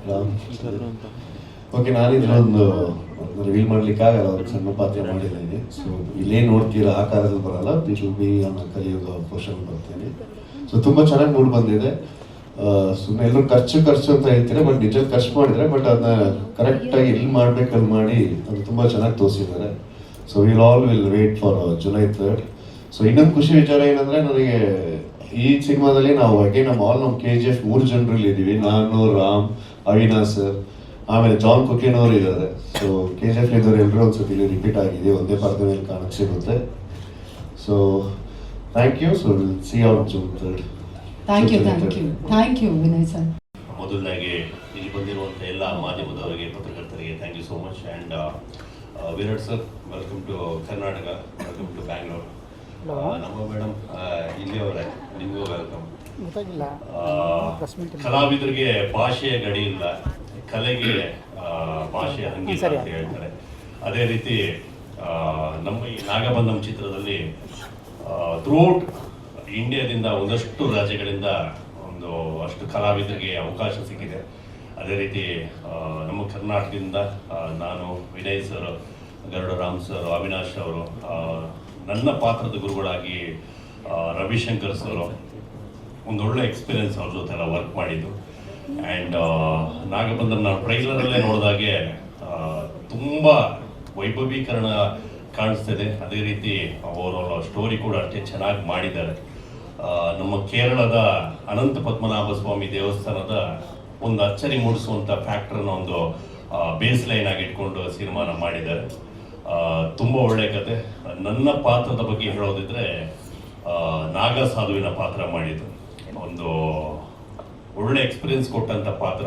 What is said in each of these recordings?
Ram. Okay, ನಾನಿದ್ರೊಂದು reveal ಮಾಡ್ಲಿಕ್ಕೆ ಆಗಲ್ಲ, ಅವ್ರಿಗೆ ಸಣ್ಣ ಪಾತ್ರ ಮಾಡಿದ್ದೀನಿ. ಸೊ ಇಲ್ಲೇ ನೋಡ್ತೀರಾ ಆಕಾರದಲ್ಲಿ ಬರಲ್ಲ, ದಿಸ್ ವಿಲ್ ಬಿ ಆನ್ ಕಲಿಯುಗ ಪೋರ್ಷನ್ ಬರ್ತೇನೆ. ಸೊ ತುಂಬ ಚೆನ್ನಾಗಿ ಮೂಡ್ ಬಂದಿದೆ. ಸುಮ್ಮನೆ ಎಲ್ಲರೂ ಖರ್ಚು ಅಂತ ಹೇಳ್ತೀರಾ, ಬಟ್ ನಿಜ ಖರ್ಚು ಮಾಡಿದರೆ, ಬಟ್ ಅದನ್ನ ಕರೆಕ್ಟಾಗಿ ಎಲ್ಲಿ ಮಾಡ್ಬೇಕು ಅಲ್ಲಿ ಮಾಡಿ ಅದು ತುಂಬ ಚೆನ್ನಾಗಿ ತೋರಿಸಿದ್ದಾರೆ. So will wait for July 3rd. So ಇನ್ನೊಂದು ಖುಷಿ ವಿಚಾರ ಏನಂದರೆ, ನನಗೆ ಈ ಸಿನಿಮಾದಲ್ಲಿ ನಾವು ನಮ್ಮ KGF 3 ಜನರಲ್ಲಿ ಇದ್ದೀವಿ. ನಾನು, ರಾಮ್, ಅವಿನಾಶ್ ಸರ್, ಆಮೇಲೆ ಜಾನ್ ಕುಕಿನ್ ಅವರು ಇದ್ದಾರೆ. ಸೊ KGF ಇದ್ದವರು ಎಲ್ಲರೂ ಒಂದ್ಸತಿ ಇಲ್ಲಿ ರಿಪೀಟ್ ಆಗಿದೆ, ಒಂದೇ ಪರದ ಮೇಲೆ ಕಾಣಕ್ಕೆ ಸಿಗುತ್ತೆ. So thank you. So will see out June 3rd. Thank you Vinay sir. ಮೊದಲನಾಗಿ ಇಲ್ಲಿ ಬಂದಿರುವಂಥ ಎಲ್ಲ ಮಾಧ್ಯಮದವರಿಗೆ, ಪತ್ರಕರ್ತರಿಗೆ thank you so much. And Virat sir, welcome to Karnataka, welcome to Bangalore. ನಮ್ಮ ಮೇಡಮ್ ಇಲ್ಲಿಯವರೇ, ನಿಮಗೂ ವೆಲ್ಕಮ್. ಕಲಾವಿದರಿಗೆ ಭಾಷೆಯ ಗಡಿ ಇಲ್ಲ, ಕಲೆಗೆ ಭಾಷೆಯ ಹಂಗಿಲ್ಲ ಅಂತ ಹೇಳ್ತಾರೆ. ಅದೇ ರೀತಿ ನಮ್ಮ ಈ ನಾಗಬಂಧಂ ಚಿತ್ರದಲ್ಲಿ ಥ್ರೂಔಟ್ ಇಂಡಿಯಾದಿಂದ ಒಂದಷ್ಟು ರಾಜ್ಯಗಳಿಂದ ಅಷ್ಟು ಕಲಾವಿದರಿಗೆ ಅವಕಾಶ ಸಿಕ್ಕಿದೆ. ಅದೇ ರೀತಿ ನಮ್ಮ ಕರ್ನಾಟಕದಿಂದ ನಾನು, ವಿನಯ್ ಸರ್, ಗರುಡ ರಾಮ್ ಸರ್, ಅವಿನಾಶ್ ಅವರು, ನನ್ನ ಪಾತ್ರದ ಗುರುಗಳಾಗಿ ರವಿಶಂಕರ್ ಸರ್, ಒಂದೊಳ್ಳೆ ಎಕ್ಸ್ಪೀರಿಯನ್ಸ್ ಅವ್ರ ಜೊತೆ ಎಲ್ಲ ವರ್ಕ್ ಮಾಡಿದ್ದು. ಆ್ಯಂಡ್ ನಾಗಬಂಧಂ ನಾವು ಟ್ರೈಲರಲ್ಲೇ ನೋಡಿದಾಗೆ ತುಂಬ ವೈಭವೀಕರಣ ಕಾಣಿಸ್ತಿದೆ. ಅದೇ ರೀತಿ ಅವರ ಸ್ಟೋರಿ ಕೂಡ ಅಷ್ಟೇ ಚೆನ್ನಾಗಿ ಮಾಡಿದ್ದಾರೆ. ನಮ್ಮ ಕೇರಳದ ಅನಂತ ಪದ್ಮನಾಭ ಸ್ವಾಮಿ ದೇವಸ್ಥಾನದ ಒಂದು ಅಚ್ಚರಿ ಮೂಡಿಸುವಂಥ ಫ್ಯಾಕ್ಟ್ರನ್ನ ಒಂದು ಬೇಸ್ ಲೈನ್ ಆಗಿ ಇಟ್ಕೊಂಡು ಸಿನಿಮಾನ ಮಾಡಿದ್ದಾರೆ. ತುಂಬ ಒಳ್ಳೆಯ ಕತೆ. ನನ್ನ ಪಾತ್ರದ ಬಗ್ಗೆ ಹೇಳೋದಿದ್ರೆ, ನಾಗ ಸಾಧುವಿನ ಪಾತ್ರ ಮಾಡಿದ್ದು ಒಂದು ಒಳ್ಳೆ ಎಕ್ಸ್ಪೀರಿಯನ್ಸ್ ಕೊಟ್ಟಂಥ ಪಾತ್ರ,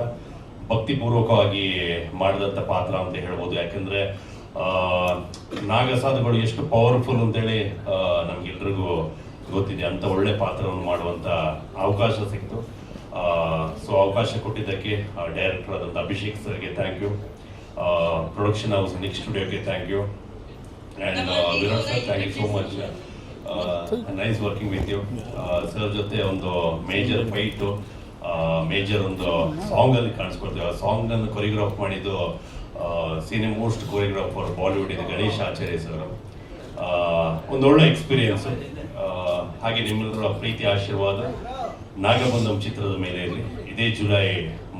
ಭಕ್ತಿಪೂರ್ವಕವಾಗಿ ಮಾಡಿದಂಥ ಪಾತ್ರ ಅಂತ ಹೇಳ್ಬೋದು. ಯಾಕೆಂದರೆ ನಾಗ ಸಾಧುಗಳು ಎಷ್ಟು ಪವರ್ಫುಲ್ ಅಂತೇಳಿ ನಮಗೆಲ್ರಿಗೂ ಗೊತ್ತಿದೆ. ಅಂಥ ಒಳ್ಳೆ ಪಾತ್ರವನ್ನು ಮಾಡುವಂಥ ಅವಕಾಶ ಸಿಕ್ತು. ಸೊ ಅವಕಾಶ ಕೊಟ್ಟಿದ್ದಕ್ಕೆ ಡೈರೆಕ್ಟರ್ ಆದಂಥ ಅಭಿಷೇಕ್ ಸರ್ಗೆ thank you, production house next ಸ್ಟುಡಿಯೋಗೆ thank you, and Virat sir thank you so much. Nice working with you sir. ಜೊತೆ ಒಂದು ಮೇಜರ್ ಫೈಟು, ಮೇಜರ್ ಒಂದು ಸಾಂಗಲ್ಲಿ ಕಾಣಿಸ್ಕೊಡ್ತೀವಿ. ಆ ಸಾಂಗನ್ನು ಕೊರಿಯೋಗ್ರಾಫ್ ಮಾಡಿದ್ದು ಸೀನಿಯರ್ ಮೋಸ್ಟ್ ಕೊರಿಯೋಗ್ರಾಫರ್ ಬಾಲಿವುಡ್ ಇದೆ ಗಣೇಶ್ ಆಚಾರ್ಯ ಸರ್. ಒಂದೊಳ್ಳೆ ಎಕ್ಸ್ಪೀರಿಯನ್ಸು. ಹಾಗೆ ನಿಮ್ಮೆಲ್ಲರ ಪ್ರೀತಿ ಆಶೀರ್ವಾದ ನಾಗಬಂಧಂ ಚಿತ್ರದ ಮೇಲೆ ಇರಲಿ. ಇದೇ ಜುಲೈ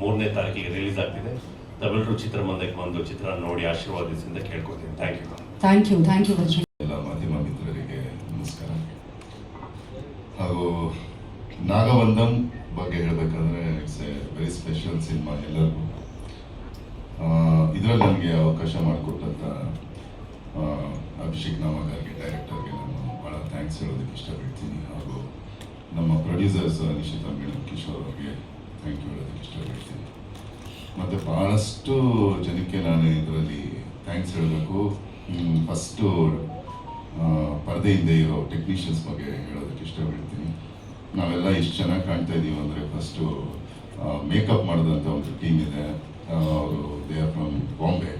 3ನೇ ತಾರೀಕಿಗೆ ರಿಲೀಸ್ ಆಗ್ತಿದೆ. ತಾವೆಲ್ಲರೂ ಚಿತ್ರಮಂದಿರಕ್ಕೆ ಬಂದು ಚಿತ್ರ ನೋಡಿ ಆಶೀರ್ವಾದಿಸಿಂದ ಕೇಳ್ಕೊತೀನಿ. Thank you. ಎಲ್ಲ ಮಾಧ್ಯಮ ಮಿತ್ರರಿಗೆ ನಮಸ್ಕಾರ. ಹಾಗೂ ನಾಗಬಂಧಂ ಬಗ್ಗೆ ಹೇಳಬೇಕಂದ್ರೆ it's a very special cinema ಎಲ್ಲರಿಗೂ. ಇದರಲ್ಲಿ ನನಗೆ ಅವಕಾಶ ಮಾಡಿಕೊಟ್ಟಂಥ ಅಭಿಷೇಕ್ ನಾಮಗಾರ್ಗೆ, ಡೈರೆಕ್ಟರ್ಗೆ ನಾನು ಭಾಳ ಥ್ಯಾಂಕ್ಸ್ ಹೇಳೋದಕ್ಕೆ ಇಷ್ಟಪಡ್ತೀನಿ. ಹಾಗೂ ನಮ್ಮ ಪ್ರೊಡ್ಯೂಸರ್ಸ್ ನಿಶಿತಾ ಮೇಡಮ್, ಕಿಶೋರ್ ಅವ್ರಿಗೆ ಥ್ಯಾಂಕ್ ಯು ಹೇಳೋದಕ್ಕೆ ಇಷ್ಟಪಡ್ತೀನಿ. ಮತ್ತು ಭಾಳಷ್ಟು ಜನಕ್ಕೆ ನಾನು ಇದರಲ್ಲಿ ಥ್ಯಾಂಕ್ಸ್ ಹೇಳಬೇಕು. ಫಸ್ಟು ಪರದೆ ಹಿಂದೆ ಇರೋ ಟೆಕ್ನಿಷಿಯನ್ಸ್ ಬಗ್ಗೆ ಹೇಳೋದಕ್ಕೆ ಇಷ್ಟಪಡ್ತೀನಿ. ನಾವೆಲ್ಲ ಇಷ್ಟು ಚೆನ್ನಾಗಿ ಕಾಣ್ತಾ ಇದ್ದೀವಿ ಅಂದರೆ ಫಸ್ಟು ಮೇಕಪ್ ಮಾಡಿದಂಥ ಒಂದು ಟೀಮ್ ಇದೆ. ಅವರು they are from Bombay.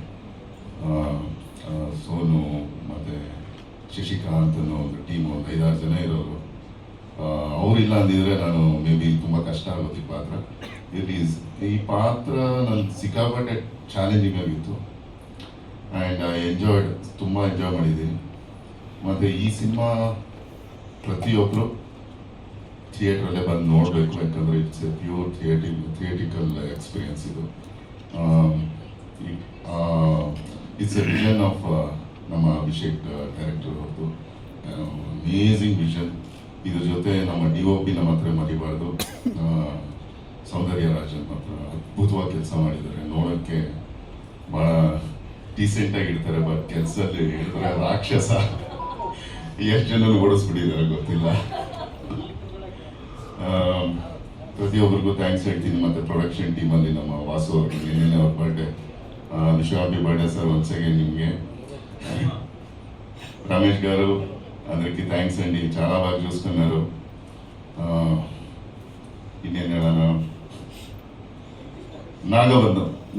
Sonu ಮತ್ತು ಶಶಿಕಾಂತ್ ಅನ್ನೋ ಒಂದು ಟೀಮು, ಒಂದು 5-6 ಜನ ಇರೋರು. ಅವರಿಲ್ಲ ಅಂದಿದ್ರೆ ನಾನು ಮೇ ಬಿ ತುಂಬ ಕಷ್ಟ ಆಗೋದು ಈ ಪಾತ್ರ. ಈ ಪಾತ್ರ ನಾನು ಸಿಕ್ಕಾಪಟ್ಟೆ ಚಾಲೆಂಜಿಂಗ್ ಆಗಿತ್ತು. ಆ್ಯಂಡ್ ತುಂಬ ಎಂಜಾಯ್ ಮಾಡಿದ್ದೀನಿ. ಮತ್ತು ಈ ಸಿನಿಮಾ ಪ್ರತಿಯೊಬ್ಬರು ಥಿಯೇಟ್ರಲ್ಲೇ ಬಂದು ನೋಡಬೇಕು. ಯಾಕಂದರೆ it's A pure theatrical experience ಇದು. ಇಟ್ಸ್ ಎ ವಿಷನ್ ಆಫ್ ನಮ್ಮ ಅಭಿಷೇಕ್ ಡೈರೆಕ್ಟರ್ ಅವ್ರದ್ದು. Amazing vision. ಇದ್ರ ಜೊತೆ ನಮ್ಮ DOP ನಮ್ಮ ಹತ್ರ ಮರಿಬಾರ್ದು, ಸೌಂದರ್ಯ ರಾಜನ್ ಮಾತ್ರ ಅದ್ಭುತವಾಗಿ ಕೆಲಸ ಮಾಡಿದ್ದಾರೆ. ನೋಡೋಕ್ಕೆ ಭಾಳ ಡೀಸೆಂಟಾಗಿ ಇಡ್ತಾರೆ, ಬಟ್ ಕೆಲಸದಲ್ಲಿ ಇಡ್ತಾರೆ ರಾಕ್ಷಸ. ಎಷ್ಟು ಜನ ಓಡಿಸ್ಬಿಟ್ಟಿದ್ದಾರೆ ಗೊತ್ತಿಲ್ಲ. ಪ್ರತಿಯೊಬ್ಬರಿಗೂ ಥ್ಯಾಂಕ್ಸ್ ಹೇಳ್ತೀನಿ. ಮತ್ತು ಪ್ರೊಡಕ್ಷನ್ ಟೀಮಲ್ಲಿ ನಮ್ಮ ವಾಸು ಅವ್ರಿಗೆ ಏನೇನೇ ಅವ್ರ birthday, wish happy birthday sir once again నిಮಗೆ. రమేష్ గారు అందరికీ థ్యాంక్స్ అండి, చాలా బాగా చూసుకున్నారు. ಇನ್ನೇನು ಹೇಳೋಣ,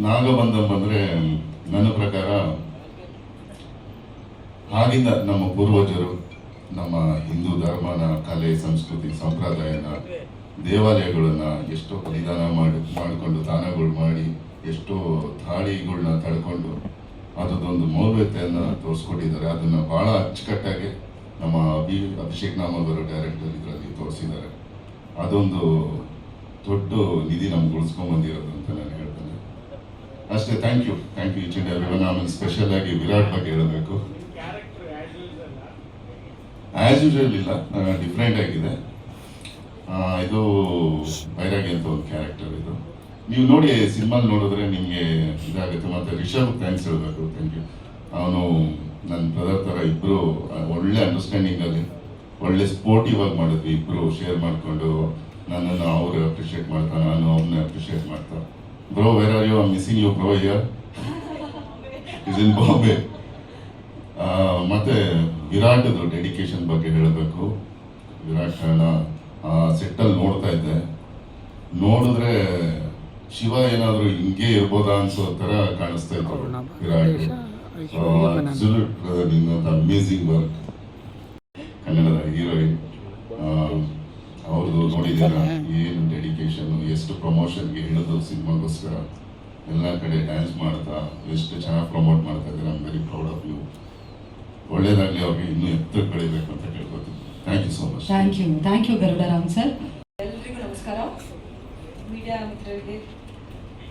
ನಾಗಬಂಧಂ ಅಂದರೆ ನನ್ನ ಪ್ರಕಾರ ಆಗಿಂದ ನಮ್ಮ ಪೂರ್ವಜರು ನಮ್ಮ ಹಿಂದೂ ಧರ್ಮನ, ಕಲೆ, ಸಂಸ್ಕೃತಿ, ಸಂಪ್ರದಾಯನ, ದೇವಾಲಯಗಳನ್ನು ಎಷ್ಟೋ ಬಲಿದಾನ ಮಾಡಿಕೊಂಡು ದಾನಗಳು ಮಾಡಿ ಎಷ್ಟೋ ದಾಳಿಗಳನ್ನ ತಡ್ಕೊಂಡು ಅದೊಂದು ಮೌಲ್ಯತೆಯನ್ನು ತೋರಿಸ್ಕೊಟ್ಟಿದ್ದಾರೆ. ಅದನ್ನು ಭಾಳ ಅಚ್ಚುಕಟ್ಟಾಗಿ ನಮ್ಮ ಅಭಿಷೇಕ್ ನಾಮಲ್ ಅವರು ಡೈರೆಕ್ಟರ್ ಇದರಲ್ಲಿ ತೋರಿಸಿದ್ದಾರೆ. ಅದೊಂದು ದೊಡ್ಡ ನಿಧಿ ನಮ್ಗೆ ಉಳಿಸ್ಕೊಂಡ್ಬಂದಿರೋದು ಅಂತ ನಾನು ಹೇಳ್ತೇನೆ. ಅಷ್ಟೇ. Thank you each and everyone. ಆಮೇಲೆ ಸ್ಪೆಷಲ್ ಆಗಿ ವಿರಾಟ್ ಬಗ್ಗೆ ಹೇಳಬೇಕು. ಆ್ಯಸ್ ಯೂಶುವಲ್ ಇಲ್ಲ, ಡಿಫ್ರೆಂಟ್ ಆಗಿದೆ. ಇದು ಬೈರಾಗಿ ಅಂತ ಒಂದು ಕ್ಯಾರೆಕ್ಟರ್. ಇದು ನೀವು ನೋಡಿ ಸಿನಿಮಾ ನೋಡಿದ್ರೆ ನಿಮಗೆ ಇದಾಗುತ್ತೆ. ಮತ್ತು ರಿಷಬ್ ಥ್ಯಾಂಕ್ಸ್ ಹೇಳಬೇಕು. Thank you. ಅವನು ನನ್ನ ಬ್ರದರ್ ಥರ ಇಬ್ಬರು ಒಳ್ಳೆ ಅಂಡರ್ಸ್ಟ್ಯಾಂಡಿಂಗಲ್ಲಿ ಒಳ್ಳೆ ಸ್ಪೋರ್ಟಿವ್ ಆಗಿ ಮಾಡಿದ್ವಿ. ಇಬ್ಬರು ಶೇರ್ ಮಾಡಿಕೊಂಡು ನನ್ನನ್ನು ಅವರು ಅಪ್ರಿಷಿಯೇಟ್ ಮಾಡ್ತಾ, ನಾನು ಅವ್ರನ್ನ ಅಪ್ರಿಷಿಯೇಟ್ ಮಾಡ್ತಾ. Bro where are you? I am missing you bro here is in Bombay. ಮತ್ತು ವಿರಾಟ್ದು ಡೆಡಿಕೇಶನ್ ಬಗ್ಗೆ ಹೇಳಬೇಕು. ವಿರಾಟ್ ಕಾರಣ ಸೆಟ್ಟಲ್ಲಿ ನೋಡ್ತಾ ಇದ್ದೆ, ನೋಡಿದ್ರೆ ಶಿವ ಏನಾದರೂ ಹಿಂಗೆ ಇರ್ಬೋದಾ ಅನ್ಸೋ ಥರ ಕಾಣಿಸ್ತಾ ಇತ್ತು ವಿರಾಟ್. Amazing work. ಕನ್ನಡದ ಹೀರೋಯಿನ್ ಅವ್ರದ್ದು ನೋಡಿದ್ದೀರಾ ಏನು ಡೆಡಿಕೇಶನ್, ಎಷ್ಟು ಪ್ರಮೋಷನ್ಗೆ ಹಿಡಿದು ಸಿನಿಮಾಗೋಸ್ಕರ ಎಲ್ಲ ಕಡೆ ಡ್ಯಾನ್ಸ್ ಮಾಡ್ತಾ ಎಷ್ಟು ಚೆನ್ನಾಗಿ ಪ್ರಮೋಟ್ ಮಾಡ್ತಾ ಇದ್ದಾರೆ. I am very proud of you. ಒಳ್ಳೇದಾಗಲಿ, ಅವ್ರಿಗೆ ಇನ್ನೂ ಎತ್ತರಕ್ಕೆ ಬೆಳಿಬೇಕು ಅಂತ ಕೇಳ್ಕೊತೀನಿ. Thank you so much. Thank you Garudaram sir. ಎಲ್ರಿಗೂ ನಮಸ್ಕಾರ. ಮೀಡಿಯಾ ಮಿತ್ರರಿಗೆ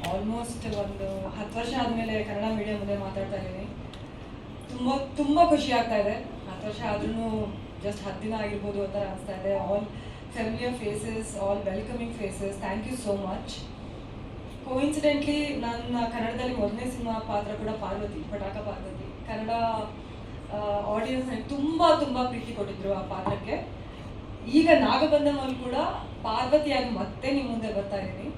ಆಲ್ಮೋಸ್ಟ್ ಒಂದು 10 ವರ್ಷ ಆದಮೇಲೆ ಕನ್ನಡ ಮೀಡಿಯಾ ಮುಂದೆ ಮಾತಾಡ್ತಾ ಇದ್ದೀನಿ. ತುಂಬ ಖುಷಿ ಆಗ್ತಾ ಇದೆ. 10 ವರ್ಷ ಆದ್ರೂ ಜಸ್ಟ್ 10 ದಿನ ಆಗಿರ್ಬೋದು ಆ ಥರ ಅನಿಸ್ತಾ ಇದೆ. All familiar faces, all welcoming faces. Thank you so much. Coincidentally ನನ್ನ ಕನ್ನಡದಲ್ಲಿ ಮೊದಲನೇ ಸಿನಿಮಾ ಪಾತ್ರ ಕೂಡ ಪಾರ್ವತಿ, ಪಟಾಕ ಪಾರ್ವತಿ. ಕನ್ನಡ ಆಡಿಯನ್ಸ್ ನನಗೆ ತುಂಬ ಪ್ರೀತಿ ಕೊಟ್ಟಿದ್ರು ಆ ಪಾತ್ರಕ್ಕೆ. ಈಗ ನಾಗಬಂಧಮಲ್ಲಿ ಕೂಡ ಪಾರ್ವತಿಯಾಗಿ ಮತ್ತೆ ನಿಮ್ಮ ಮುಂದೆ ಬರ್ತಾ ಇದ್ದೀನಿ.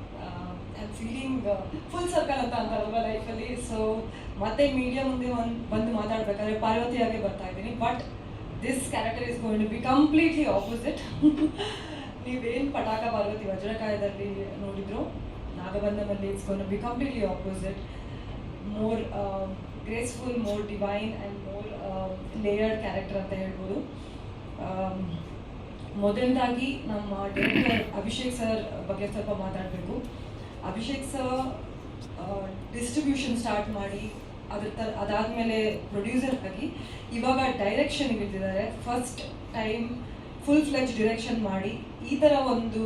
I am feeling full circle ಅಂತ ಅಂತಾರಲ್ವ ಲೈಫಲ್ಲಿ. ಸೊ ಮತ್ತೆ ಮೀಡಿಯಾ ಮುಂದೆ ಬಂದು ಮಾತಾಡಬೇಕಾದ್ರೆ ಪಾರ್ವತಿಯಾಗಿ ಬರ್ತಾ ಇದ್ದೀನಿ. But this character is going to be completely opposite. ನೀವೇನು ಪಟಾಕ ಪಾರ್ವತಿ ವಜ್ರಕಾಯದಲ್ಲಿ ನೋಡಿದ್ರು, ನಾಗಬಂಧಮಲ್ಲಿ it's going to be completely opposite. More graceful, more divine and more layered character ಅಂತ ಹೇಳ್ಬೋದು. ಮೊದಲನೇದಾಗಿ ನಮ್ಮ ಡೈರೆಕ್ಟರ್ ಅಭಿಷೇಕ್ ಸರ್ ಬಗ್ಗೆ ಸ್ವಲ್ಪ ಮಾತಾಡಬೇಕು. ಅಭಿಷೇಕ್ ಸರ್ ಡಿಸ್ಟ್ರಿಬ್ಯೂಷನ್ ಸ್ಟಾರ್ಟ್ ಮಾಡಿ ಅದಾದಮೇಲೆ ಪ್ರೊಡ್ಯೂಸರ್ ಆಗಿ ಇವಾಗ ಡೈರೆಕ್ಷನ್ಗೆ ಇಳಿದಿದ್ದಾರೆ. First time full fledge direction ಮಾಡಿ ಈ ಥರ ಒಂದು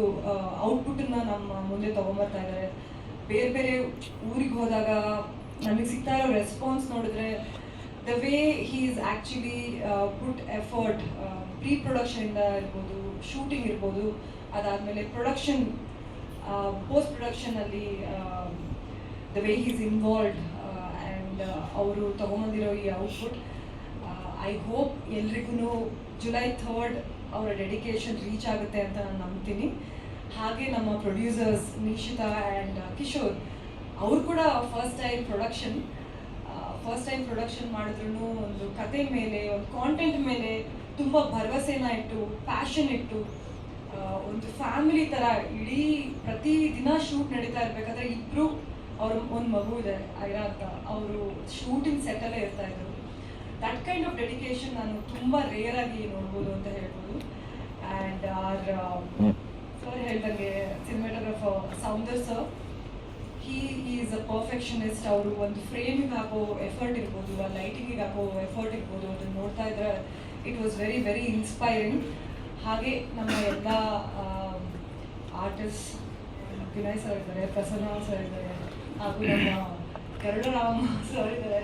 ಔಟ್ಪುಟ್ಟನ್ನು ನಮ್ಮ ಮುಂದೆ ತೊಗೊಂಬರ್ತಾ ಇದ್ದಾರೆ. ಬೇರೆ ಬೇರೆ ಊರಿಗೆ ಹೋದಾಗ ನಮಗೆ ಸಿಗ್ತಾ ಇರೋ ರೆಸ್ಪಾನ್ಸ್ ನೋಡಿದ್ರೆ the way he is actually put effort, pre ಪ್ರೊಡಕ್ಷನಿಂದ ಇರ್ಬೋದು, ಶೂಟಿಂಗ್ ಇರ್ಬೋದು, ಅದಾದಮೇಲೆ ಪ್ರೊಡಕ್ಷನ್, ಪೋಸ್ಟ್ ಪ್ರೊಡಕ್ಷನಲ್ಲಿ the way he is involved and ಅವರು ತೊಗೊಂಬಂದಿರೋ ಈ ಔಟ್ಪುಟ್. ಐ ಹೋಪ್ ಎಲ್ರಿಗೂ ಜುಲೈ 3rd ಅವರ ಡೆಡಿಕೇಶನ್ ರೀಚ್ ಆಗುತ್ತೆ ಅಂತ ನಾನು ನಂಬ್ತೀನಿ. ಹಾಗೆ ನಮ್ಮ ಪ್ರೊಡ್ಯೂಸರ್ಸ್ ನಿಶಿತಾ ಆ್ಯಂಡ್ ಕಿಶೋರ್ ಅವರು ಕೂಡ ಫಸ್ಟ್ ಟೈಮ್ ಪ್ರೊಡಕ್ಷನ್ ಮಾಡಿದ್ರು ಒಂದು ಕತೆ ಮೇಲೆ, ಒಂದು ಕಾಂಟೆಂಟ್ ಮೇಲೆ ತುಂಬ ಭರವಸೆನ ಇಟ್ಟು, ಪ್ಯಾಷನ್ ಇಟ್ಟು, ಒಂದು ಫ್ಯಾಮಿಲಿ ಥರ ಇಡೀ ಪ್ರತಿದಿನ ಶೂಟ್ ನಡೀತಾ ಇರಬೇಕಾದ್ರೆ ಇಬ್ಬರು ಅವ್ರ ಒಂದು ಮಗು ಇದೆ ಐರಾ ಅಂತ, ಅವರು ಶೂಟಿಂಗ್ ಸೆಟ್ಟಲ್ಲೇ ಇರ್ತಾ ಇದ್ರು. ದಟ್ ಕೈಂಡ್ ಆಫ್ ಡೆಡಿಕೇಶನ್ ನಾನು ತುಂಬ ರೇರ್ ಆಗಿ ನೋಡ್ಬೋದು ಅಂತ ಹೇಳ್ಬೋದು. ಆ್ಯಂಡ್ ಸರ್ ಹೇಳ್ದಂಗೆ cinematographer Soundar sir, he is a perfectionist. ಅವರು ಒಂದು ಫ್ರೇಮಿಗೆ ಹಾಕೋ ಎಫರ್ಟ್ ಇರ್ಬೋದು, ಆ ಲೈಟಿಂಗಿಗೆ ಹಾಕೋ ಎಫರ್ಟ್ ಇರ್ಬೋದು, ಅದನ್ನು ನೋಡ್ತಾ ಇದ್ರೆ it was very very inspiring. ಹಾಗೆ ನಮ್ಮ ಎಲ್ಲ ಆರ್ಟಿಸ್ಟ್ ವಿನಯ್ ಸರ್ ಇದ್ದಾರೆ, ಪ್ರಸನ್ನ ಸರ್ ಇದ್ದಾರೆ, ಹಾಗೂ ನಮ್ಮ ಗರುಡರಾಮ್ ಸರ್ ಇದ್ದಾರೆ.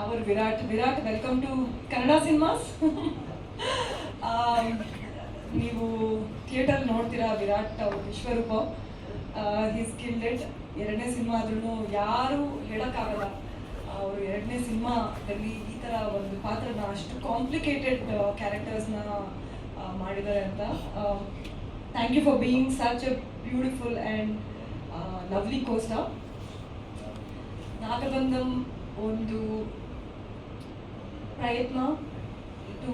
ಅವರು Virat welcome to Kannada cinemas. ನೀವು ಥಿಯೇಟರ್ ನೋಡ್ತೀರಾ ವಿರಾಟ್ ಅವ್ರ ವಿಶ್ವರೂಪ, ಹೀಸ್ ಕಿಲ್ಡ್ ಇಟ್. 2ನೇ ಸಿನಿಮಾ ಆದ್ರೂ ಯಾರು ಹೇಳೋಕ್ಕಾಗಲ್ಲ ಅವರು 2ನೇ ಸಿನಿಮಾದಲ್ಲಿ ಈ ಥರ ಒಂದು ಪಾತ್ರನ, ಅಷ್ಟು ಕಾಂಪ್ಲಿಕೇಟೆಡ್ ಕ್ಯಾರೆಕ್ಟರ್ಸ್ನ ಮಾಡಿದ್ದಾರೆ ಅಂತ. Thank you for being such a beautiful and lovely costar. Nagabandham ಒಂದು ಪ್ರಯತ್ನ to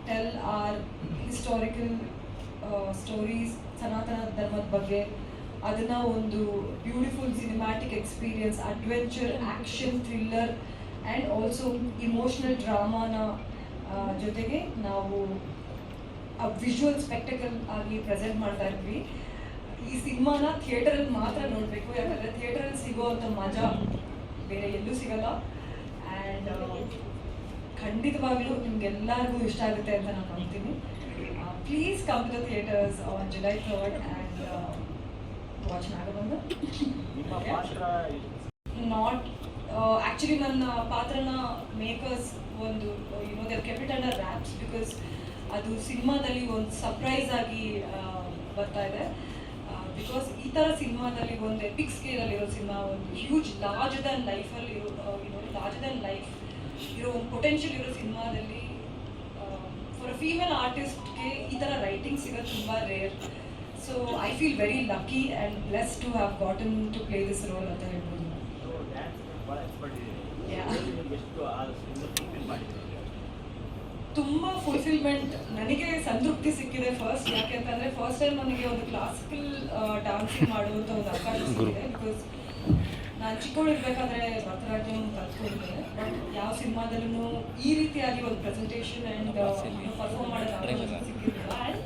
tell our historical stories, ಸನಾತನ ಧರ್ಮದ ಬಗ್ಗೆ. ಅದನ್ನು ಒಂದು beautiful cinematic experience, adventure, action, thriller and also emotional ಡ್ರಾಮಾನ ಜೊತೆಗೆ ನಾವು ವಿಜುವಲ್ ಸ್ಪೆಕ್ಟಕಲ್ ಆಗಿ ಪ್ರೆಸೆಂಟ್ ಮಾಡ್ತಾ ಇದ್ವಿ. ಈ ಸಿನಿಮಾನ ಥಿಯೇಟರಲ್ಲಿ ಮಾತ್ರ ನೋಡಬೇಕು, ಯಾಕಂದರೆ ಥಿಯೇಟರಲ್ಲಿ ಸಿಗೋವಂಥ ಮಜಾ ಬೇರೆ ಎಲ್ಲೂ ಸಿಗಲ್ಲ. ಆ್ಯಂಡ್ ಖಂಡಿತವಾಗ್ಲೂ ನಿಮ್ಗೆಲ್ಲರಿಗೂ ಇಷ್ಟ ಆಗುತ್ತೆ ಅಂತ ನಾನು ನಂಬ್ತೀನಿ. Please come to the theatres on July 3rd and watch Nagabandha. Not actually ನನ್ನ ಪಾತ್ರನ ಮೇಕರ್ಸ್ ಒಂದು they kept it under wraps because ಅದು ಸಿನಿಮಾದಲ್ಲಿ ಒಂದು ಸರ್ಪ್ರೈಸ್ ಆಗಿ ಬರ್ತಾ ಇದೆ. ಬಿಕಾಸ್ ಈ ಥರ ಸಿನಿಮಾದಲ್ಲಿ ಒಂದು ಎಪಿಕ್ ಸ್ಕೇಲಲ್ಲಿರೋ ಸಿನಿಮಾ, ಒಂದು ಹ್ಯೂಜ್ ಲಾರ್ಜರ್ ದ್ಯಾನ್ ಲೈಫಲ್ಲಿ ಇರೋ ಲಾರ್ಜರ್ ದ್ಯಾನ್ ಲೈಫ್ ಇರೋ ಒಂದು ಪೊಟೆನ್ಷಿಯಲ್ ಇರೋ ಸಿನಿಮಾದಲ್ಲಿ ಫಾರ್ ಅ ಫೀಮೇಲ್ ಆರ್ಟಿಸ್ಟ್ಗೆ ಈ ಥರ ರೈಟಿಂಗ್ ಸಿಗೋದು ತುಂಬ rare. So I feel very lucky and bless to have gotten to play this role ಅಂತ ಹೇಳ್ಬೋದು. ತುಂಬ ಫುಲ್ಫಿಲ್ಮೆಂಟ್, ನನಗೆ ಸಂತೃಪ್ತಿ ಸಿಕ್ಕಿದೆ ಫಸ್ಟ್. ಯಾಕೆಂತಂದರೆ ಫಸ್ಟ್ ಟೈಮ್ ನನಗೆ ಒಂದು ಕ್ಲಾಸಿಕಲ್ ಡಾನ್ಸಿಂಗ್ ಮಾಡುವಂಥ ಒಂದು ಅವಕಾಶ ಸಿಕ್ಕಿದೆ. ಬಿಕಾಸ್ ನಾನು ಚಿಕ್ಕವಳಿರ್ಬೇಕಾದ್ರೆ ಭರತನಾಟ್ಯಂ ಕಲ್ತ್ಕೊಂಡಿದ್ದೆ, ಬಟ್ ಯಾವ ಸಿನಿಮಾದಲ್ಲೂ ಈ ರೀತಿಯಾಗಿ ಒಂದು ಪ್ರೆಸೆಂಟೇಷನ್ ಆ್ಯಂಡ್ ಪರ್ಫಾರ್ಮ್ ಮಾಡೋದು ಅವಕಾಶ ಸಿಕ್ಕಿರಲಿಲ್ಲ. ಆ್ಯಂಡ್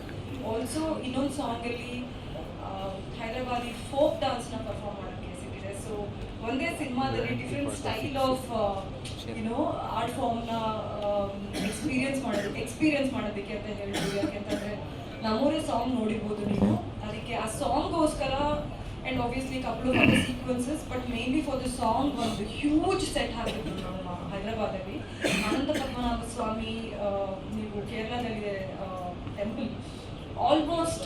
ಆಲ್ಸೋ ಇನ್ನೊಂದು ಸಾಂಗಲ್ಲಿ ಹೈದರಾಬಾದಿ ಫೋಕ್ ಡಾನ್ಸ್ನ ಪರ್ಫಾರ್ಮ್ ಮಾಡೋಕ್ಕೆ ಸಿಕ್ಕಿದೆ. ಸೊ ಒಂದೇ ಸಿನಿಮಾದಲ್ಲಿ ಡಿಫ್ರೆಂಟ್ ಸ್ಟೈಲ್ ಆಫ್ ಆರ್ಟ್ ಫಾರ್ಮ್ನ ಎಕ್ಸ್ಪೀರಿಯನ್ಸ್ ಮಾಡೋದಕ್ಕೆ ಅಂತ ಹೇಳ್ಬೋದು. ಯಾಕೆಂತಂದರೆ ನಮ್ಮೂರೇ ಸಾಂಗ್ ನೋಡಿರ್ಬೋದು ನೀವು, ಅದಕ್ಕೆ ಆ ಸಾಂಗ್ಗೋಸ್ಕರ and obviously couple of other sequences, but mainly for the song ಒಂದು ಹ್ಯೂಜ್ ಸೆಟ್ ಹಾಕಿದ್ರು ನಮ್ಮ ಹೈದರಾಬಾದಲ್ಲಿ. ಅನಂತ ಪದ್ಮನಾಭ ಸ್ವಾಮಿ, ನೀವು ಕೇರಳದಲ್ಲಿದೆ ಟೆಂಪಲ್, ಆಲ್ಮೋಸ್ಟ್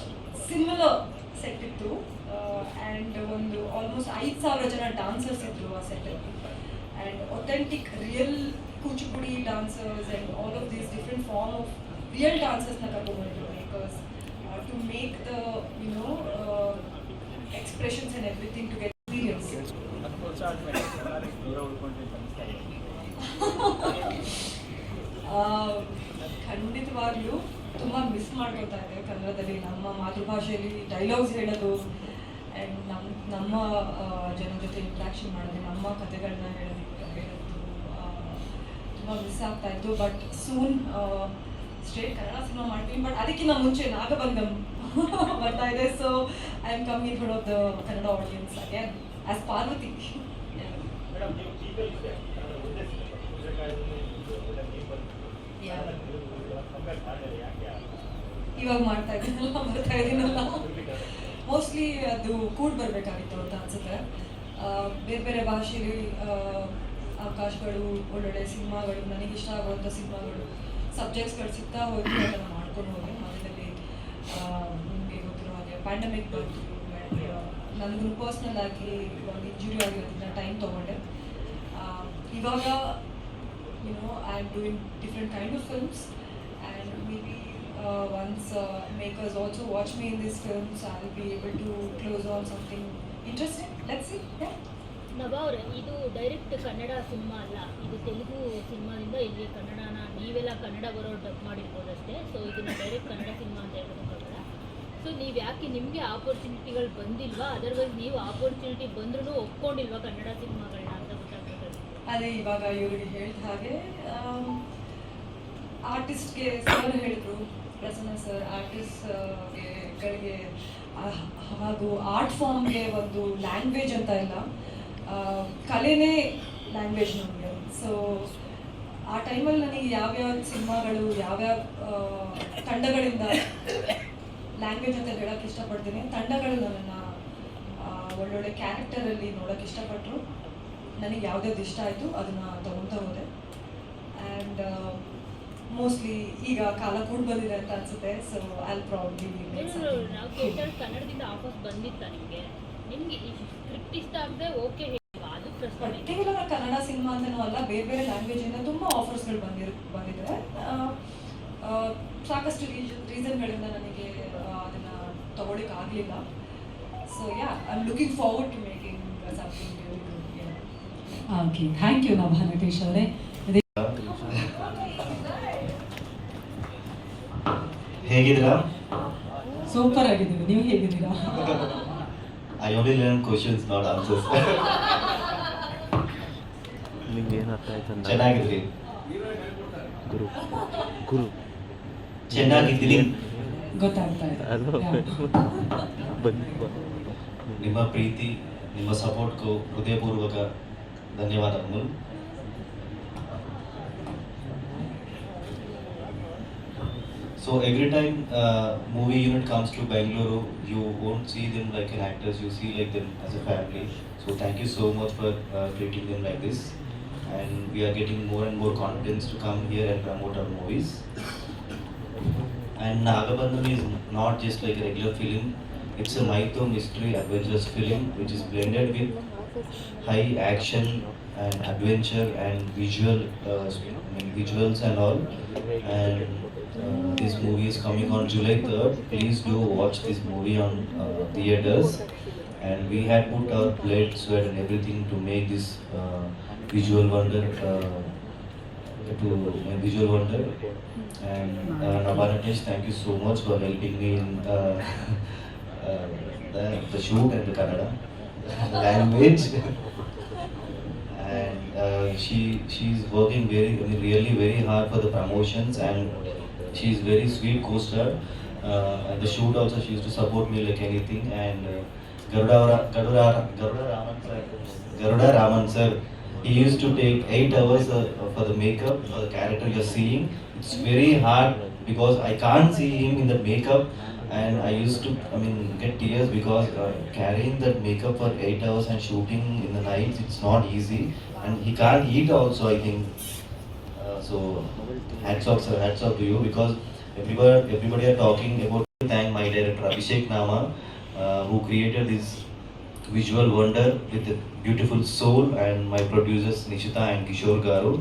ಸಿಮಿಲರ್ ಸೆಟ್ ಇತ್ತು. ಆ್ಯಂಡ್ ಒಂದು ಆಲ್ಮೋಸ್ಟ್ 5,000 ಜನ ಡಾನ್ಸರ್ಸ್ ಇದ್ರು ಆ ಸೆಟ್ಟಲ್ಲಿ. And authentic real Kuchipudi dancers and all of these different form of real ಡಾನ್ಸರ್ಸ್ನ ಕರ್ಕೊಂಡ್ಬಂದಿದ್ರು makers to make the expressions and everything to get experience. ಖಂಡಿತವಾಗ್ಲೂ ತುಂಬ ಮಿಸ್ ಮಾಡ್ಕೊತಾ ಇದೆ ಕನ್ನಡದಲ್ಲಿ ನಮ್ಮ ಮಾತೃಭಾಷೆಯಲ್ಲಿ ಡೈಲಾಗ್ಸ್ ಹೇಳೋದು ಆ್ಯಂಡ್ ನಮ್ಮ ಜನ ಜೊತೆ ಇಂಟ್ರಾಕ್ಷನ್ ಮಾಡೋದು, ನಮ್ಮ ಕಥೆಗಳನ್ನ ಹೇಳೋದು ತುಂಬ ಮಿಸ್ ಆಗ್ತಾ ಇತ್ತು. But soon straight Kannada cinema ಮಾಡ್ತೀನಿ. ಬಟ್ ಅದಕ್ಕಿಂತ ಮುಂಚೆ ನಾಗಬಂಧಂ ಬರ್ತಾ ಇದೆ. So I am coming in front of the Kannada audience again as Parvati. ಇವಾಗ ಮಾಡ್ತಾ ಇದ್ದೀನಲ್ಲ ಮೋಸ್ಟ್ಲಿ ಅದು ಕೂಡ್ ಬರಬೇಕಾಗಿತ್ತು ಅಂತ ಅನ್ಸುತ್ತೆ. ಬೇರೆ ಬೇರೆ ಭಾಷೆಯಲ್ಲಿ ಅವಕಾಶಗಳು, ಒಳ್ಳೊಳ್ಳೆ ಸಿನಿಮಾಗಳು, ನನಗಿಷ್ಟ ಆಗುವಂಥ ಸಿನಿಮಾಗಳು, ಸಬ್ಜೆಕ್ಟ್ಸ್ಗಳು ಸಿಗ್ತಾ ಹೋಗಿ ಅದನ್ನು ಮಾಡ್ಕೊಂಡು ಹೋಗಿ. ಮಧ್ಯದಲ್ಲಿ ನಿಮಗೆ ಗೊತ್ತಿರೋ ಹಾಗೆ ಪ್ಯಾಂಡಮಿಕ್ ಬಂತು, ನನಗೂ ಪರ್ಸ್ನಲ್ ಆಗಿ ಒಂದು ಇಂಜುರಿ ಆಗಿರೋದನ್ನ ಟೈಮ್ ತೊಗೊಂಡೆ. ಇವಾಗ I am doing different kind of films and may be once makers also watch me in these films, I'll be able to close on something interesting. Let's see. Yeah. Nabha ಅವರೇ, ಇದು direct Kannada cinema ಅಲ್ಲ, ಇದು ತೆಲುಗು ಸಿನಿಮಾದಿಂದ ಇಲ್ಲಿ ಕನ್ನಡನ ನೀವೆಲ್ಲ ಕನ್ನಡ ಬರೋರು dub ಮಾಡಿರ್ಬೋದು ಅಷ್ಟೇ. ಸೊ ಇದನ್ನು ಡೈರೆಕ್ಟ್ ಕನ್ನಡ ಸಿನಿಮಾ ಅಂತ ಹೇಳೋದಕ್ಕಾಗಲ್ಲ. ಸೊ ನೀವು ಯಾಕೆ, ನಿಮಗೆ ಆಪರ್ಚುನಿಟಿಗಳು ಬಂದಿಲ್ವಾ? ಅದರ್ವೈಸ್ ನೀವು ಆಪರ್ಚುನಿಟಿ ಬಂದ್ರೂ ಒಪ್ಕೊಂಡಿಲ್ವಾ ಕನ್ನಡ ಸಿನಿಮಾಗಳನ್ನ ಅಂತ ಗೊತ್ತಾಗ್ತದೆ. ಅದೇ ಇವಾಗ ಇವರಿಗೆ ಹೇಳಿದ ಹಾಗೆ ಆರ್ಟಿಸ್ಟ್ಗೆ ಸರ್ ಹೇಳಿದ್ರು, ಪ್ರಸನ್ನ ಸರ್, ಆರ್ಟಿಸ್ಟ್ಗಳಿಗೆ ಹಾಗೂ ಆರ್ಟ್ ಫಾರ್ಮ್ಗೆ ಒಂದು ಲ್ಯಾಂಗ್ವೇಜ್ ಅಂತ ಇಲ್ಲ, ಕಲೆನೇ ಲ್ಯಾಂಗ್ವೇಜ್ ನಮಗೆ. ಸೊ ಆ ಟೈಮಲ್ಲಿ ನನಗೆ ಯಾವ್ಯಾವ ಸಿನಿಮಾಗಳು, ಯಾವ್ಯಾವ ತಂಡಗಳಿಂದ ಲ್ಯಾಂಗ್ವೇಜ್ ಅಂತ ಹೇಳೋಕ್ಕೆ ಇಷ್ಟಪಡ್ತೀನಿ. ತಂಡಗಳು ನನ್ನನ್ನು ಒಳ್ಳೊಳ್ಳೆ ಕ್ಯಾರೆಕ್ಟರಲ್ಲಿ ನೋಡೋಕ್ಕೆ ಇಷ್ಟಪಟ್ಟರು. ನನಗೆ ಯಾವುದ್ಯಾವ್ದು ಇಷ್ಟ ಆಯಿತು ಅದನ್ನು ತೊಗೊತಾ ಹೋದೆ. ಆ್ಯಂಡ್ ಮೋಸ್ಟ್ಲಿ ಈಗ ಕಾಲ ಕೂಡ ಬಂದಿದೆ ಅಂತ ಅನ್ಸುತ್ತೆ. ಸೊ ಐಲ್ ಪ್ರಾಬ್ಲಿ ನಾವು ಥಿಯೇಟರ್ ಕನ್ನಡದಿಂದ ಆಫರ್ಸ್ ಬಂದಿತ್ತ ನಿಮಗೆ ಸ್ಕ್ರಿಪ್ಟ್ ಇಷ್ಟ ಆಗದೆ ಓಕೆ ಅದು ಪರ್ಟಿಕ್ಯುಲರ್ ಕನ್ನಡ ಸಿನಿಮಾ ಅಂತನೂ ಅಲ್ಲ, ಬೇರೆ ಬೇರೆ ಲ್ಯಾಂಗ್ವೇಜಿಂದ ತುಂಬ ಆಫರ್ಸ್ಗಳು ಬಂದಿದೆ. ಸಾಕಷ್ಟು ರೀಸನ್ಗಳಿಂದ ನನಗೆ ಅದನ್ನು ತಗೊಳ್ಳಿಕ್ಕೆ ಆಗಲಿಲ್ಲ. So yeah, I am looking forward to making something really good. Okay, thank you Nabha Natesh ಅವರೇ. ಹೇಗಿದ್ದೀರಾ? ಸೂಪರ್ ಆಗಿದ್ದೀವಿ, ನೀವು ಹೇಗಿದ್ದೀರಾ? I only learn questions not answers. ಚೆನ್ನಾಗಿದ್ರಿ? ಗೊತ್ತಾಗ್ತಾ ಇದೆ. ನಿಮ್ಮ ಪ್ರೀತಿ ನಿಮ್ಮ ಸಪೋರ್ಟ್ಗೂ ಹೃದಯಪೂರ್ವಕ ಧನ್ಯವಾದಗಳು. So every time movie unit comes to Bangalore, you won't see them like an actors, you see like them as a family. So thank you so much for treating them like this. And we are getting more and more confidence to come here and promote our movies. And Nagabandham is not just like a regular film, it's a mytho mystery adventurous film which is blended with high action and adventure and visuals and all. And this movie is coming on July 3rd. Please do watch this movie on theaters. And we had put our blood, sweat and everything to make this visual wonder. And Nabhanatesh, thank you so much for helping me in the shoot and the Kannada language. And she's working really very hard for the promotions, and she's very sweet co-star. At the shoot also she used to support me like anything. And Garuda Raman sir, he used to take 8 hours for the makeup for the character you're seeing. It's very hard because I can't see him in the makeup, and I used to get tears because carrying that makeup for 8 hours and shooting in the night, it's not easy. And he can't eat also, I think. So hats off sir, hats off to you, because everybody are talking about. Thank my director Abhishek Nama, who created this visual wonder with a beautiful soul, and my producers Nishita and Kishore Garu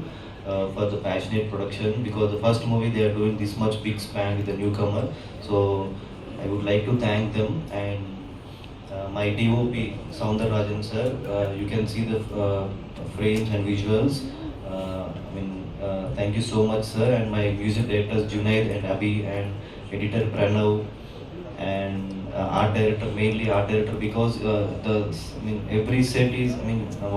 for the passionate production, because the first movie they are doing this much big span with a newcomer. So I would like to thank them. And my DOP Soundararajan sir, you can see the frames and visuals. Thank you so much sir. And my music directors Junaid and Abhi, and editor Pranav, and art director, mainly art director, because every set is,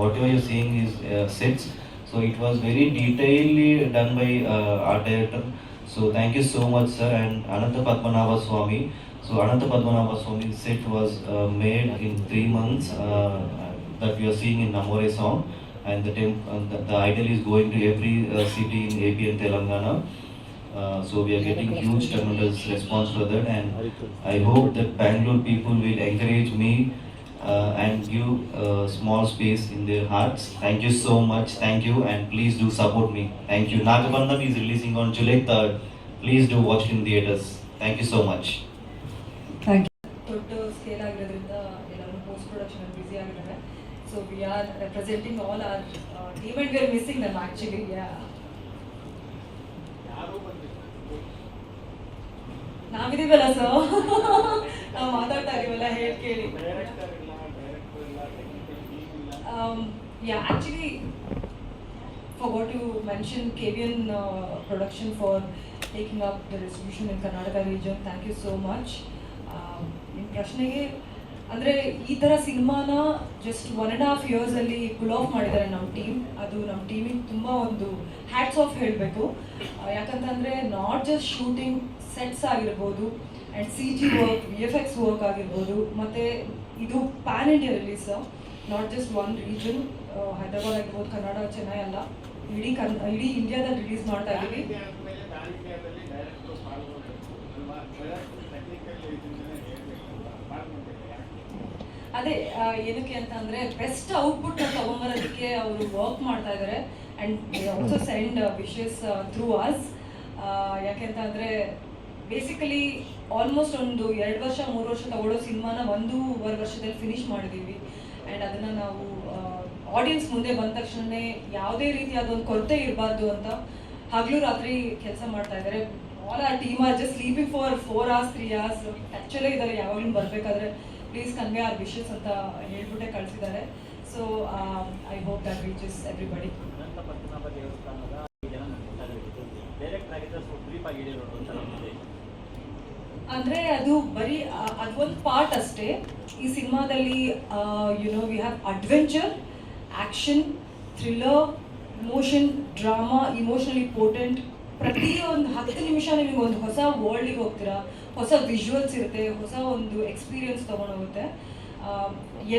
whatever you're seeing is sets, so it was very detailedly done by art director. So thank you so much sir. And Ananta Padmanabha Swami, so Ananta Padmanabha Swami set was made in 3 months, that we are seeing in Namore song. And the idol is going to every city in AP and Telangana. So we are getting huge tremendous response for that, and I hope that Bangalore people will encourage me and give small space in their hearts. Thank you so much, thank you, and please do support me. Thank you. Nagabandham is releasing on July 3rd. Please do watch it in theaters. Thank you so much. Thank you. ದೊಡ್ಡ scale ಆಗಿರೋದ್ರಿಂದ ಎಲ್ಲರೂ post production busy ಆಗಿದ್ದಾರೆ. So we are representing all our team and we are missing them actually. ನಾವಿದೀವಲ್ಲ sir, ನಾವು ಮಾತಾಡ್ತಾ ಇದೀವಲ್ಲ, ಹೇಳಿ ಕೇಳಿ. Actually, for what you mentioned, KVN production for taking up the distribution in Karnataka region, thank you so much. ನಿಮ್ಮ ಪ್ರಶ್ನೆಗೆ ಅಂದರೆ ಈ ಥರ ಸಿನಿಮಾನ ಜಸ್ಟ್ 1.5 yearsಲ್ಲಿ ಪುಲ್ ಆಫ್ ಮಾಡಿದ್ದಾರೆ ನಮ್ಮ ಟೀಮ್. ಅದು ನಮ್ಮ ಟೀಮಿಗೆ ತುಂಬ ಒಂದು ಹ್ಯಾಟ್ಸ್ ಆಫ್ ಹೇಳಬೇಕು. ಯಾಕಂತಂದರೆ ನಾಟ್ ಜಸ್ಟ್ ಶೂಟಿಂಗ್ ಸೆಟ್ಸ್ ಆಗಿರ್ಬೋದು, and CG work, VFX work ಆಗಿರ್ಬೋದು, ಮತ್ತು ಇದು PAN India release, not just one region, Hyderabad ಆಗಿರ್ಬೋದು, ಕನ್ನಡ, ಚೆನ್ನೈ ಅಲ್ಲ, ಇಡೀ ಇಂಡಿಯಾದಲ್ಲಿ ರಿಲೀಸ್ ಮಾಡ್ತಾ ಇದ್ದೀವಿ. ಅದೇ ಏನಕ್ಕೆ ಅಂತ ಅಂದರೆ ಬೆಸ್ಟ್ ಔಟ್ಪುಟ್ ತಗೊಂಬರೋದಕ್ಕೆ ಅವರು ವರ್ಕ್ ಮಾಡ್ತಾ ಇದ್ದಾರೆ. And they also send wishes through us. ಯಾಕೆ ಅಂತ ಅಂದರೆ ಬೇಸಿಕಲಿ ಆಲ್ಮೋಸ್ಟ್ ಒಂದು 2 ವರ್ಷ 3 ವರ್ಷ ತಗೊಳ್ಳೋ ಸಿನಿಮಾನ 1.5 ವರ್ಷದಲ್ಲಿ ಫಿನಿಶ್ ಮಾಡಿದ್ದೀವಿ. ಆ್ಯಂಡ್ ಅದನ್ನು ನಾವು ಆಡಿಯನ್ಸ್ ಮುಂದೆ ಬಂದ ತಕ್ಷಣ ಯಾವುದೇ ರೀತಿಯಾದ ಒಂದು ಕೊರತೆ ಇರಬಾರ್ದು ಅಂತ ಹಗಲು ರಾತ್ರಿ ಕೆಲಸ ಮಾಡ್ತಾ ಇದ್ದಾರೆ. All our team are just sleeping for 4 hours 3 hours actually ಇದ್ದಾರೆ. ಯಾವಾಗಲೂ ಬರಬೇಕಾದ್ರೆ ಪ್ಲೀಸ್ ಕನ್ವೆ ಆರ್ ವಿಶಸ್ ಅಂತ ಹೇಳ್ಬಿಟ್ಟೆ ಕಳಿಸಿದ್ದಾರೆ. So I hope that reaches everybody. ಅಂದರೆ ಅದು ಬರೀ ಅದೊಂದು ಪಾರ್ಟ್ ಅಷ್ಟೇ. ಈ ಸಿನಿಮಾದಲ್ಲಿ we have adventure, action, thriller, emotion, drama, emotionally potent, ಪ್ರತಿ ಒಂದು 10 ನಿಮಿಷ ನಿಮಗೆ ಒಂದು ಹೊಸ ವರ್ಲ್ಡಿಗೆ ಹೋಗ್ತೀರಾ, ಹೊಸ ವಿಜುವಲ್ಸ್ ಇರುತ್ತೆ, ಹೊಸ ಒಂದು ಎಕ್ಸ್ಪೀರಿಯನ್ಸ್ ತೊಗೊಂಡೋಗುತ್ತೆ.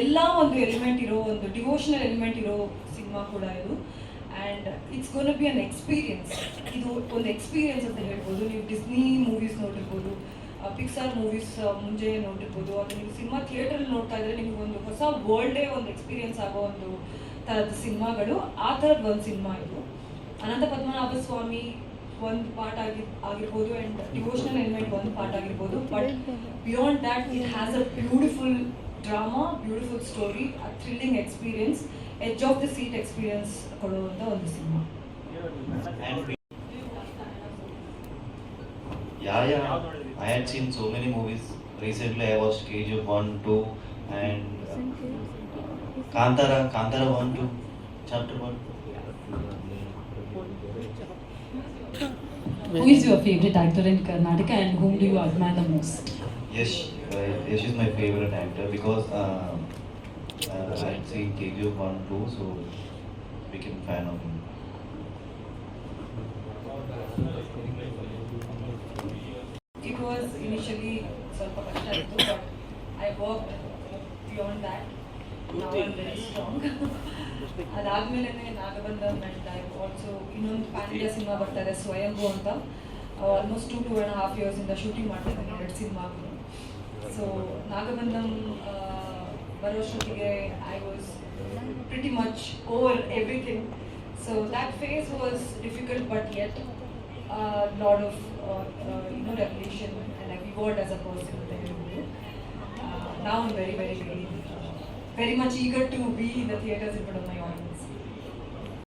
ಎಲ್ಲ ಒಂದು ಎಲಿಮೆಂಟ್ ಇರೋ, ಒಂದು ಡಿವೋಷನಲ್ ಎಲಿಮೆಂಟ್ ಇರೋ ಸಿನಿಮಾ ಕೂಡ ಇದು. And it's gonna be an experience. ಇದು ಒಂದು ಎಕ್ಸ್ಪೀರಿಯನ್ಸ್ ಅಂತ ಹೇಳ್ಬೋದು. ನೀವು ಡಿಸ್ನಿ ಮೂವೀಸ್ ನೋಡಿರ್ಬೋದು, ಪಿಕ್ಸಾರ್ ಮೂವೀಸ್ ಮುಂಚೆ ನೋಡಿರ್ಬೋದು, ಅದು ನೀವು ಸಿನಿಮಾ ಥಿಯೇಟ್ರಲ್ಲಿ ನೋಡ್ತಾ ಇದ್ರೆ ನಿಮಗೆ ಒಂದು ಹೊಸ ವರ್ಲ್ಡೇ ಒಂದು ಎಕ್ಸ್ಪೀರಿಯನ್ಸ್ ಆಗೋ ಒಂದು ಥರದ ಸಿನಿಮಾಗಳು. ಆ ಥರದ್ದು ಒಂದು ಸಿನಿಮಾ ಇದು. ಅನಂತ ಪದ್ಮನಾಭ ಸ್ವಾಮಿ ಒಂದು ಪಾರ್ಟ್ ಆಗಿರ್ಬೋದು, ಆ್ಯಂಡ್ ಡಿವೋಷನಲ್ ಎಲಿಮೆಂಟ್ ಒಂದು ಪಾರ್ಟ್ ಆಗಿರ್ಬೋದು. But beyond that it has a beautiful drama, beautiful story, a thrilling experience, edge of the seat experience ಕೊಡುವಂಥ ಒಂದು cinema. Yeah. I had seen so many movies. Recently, I watched KGF 1, 2, and Kantara 1, 2, Chapter 1. Who is your favorite actor in Karnataka and whom do you admire the most? Yash is my favorite actor because I had seen KGF 1, 2, so became fan of him. It was initially ಸ್ವಲ್ಪ ಕಷ್ಟ ಇತ್ತು, but I work beyond that. ನಾವು I very strong. ಅದಾದಮೇಲೆ ನಾಗಬಂಧಂ and I also ಇನ್ನೊಂದು PAN India cinema ಬರ್ತಾ ಇದೆ, ಸ್ವಯಂಭೂ ಅಂತ. Almost 2.5 ಇಯರ್ಸಿಂದ shooting ಮಾಡ್ತಾ ಇದ್ದೀನಿ 2 ಸಿನಿಮಾಗಳು. ಸೊ ನಾಗಬಂಧಂ ಬರೋಷ್ಟೊತ್ತಿಗೆ I was pretty much over everything. So that phase was difficult, but yet lot of revelation, and I've evolved as a person. Now I'm very much eager to be in the theatres in front of my audience.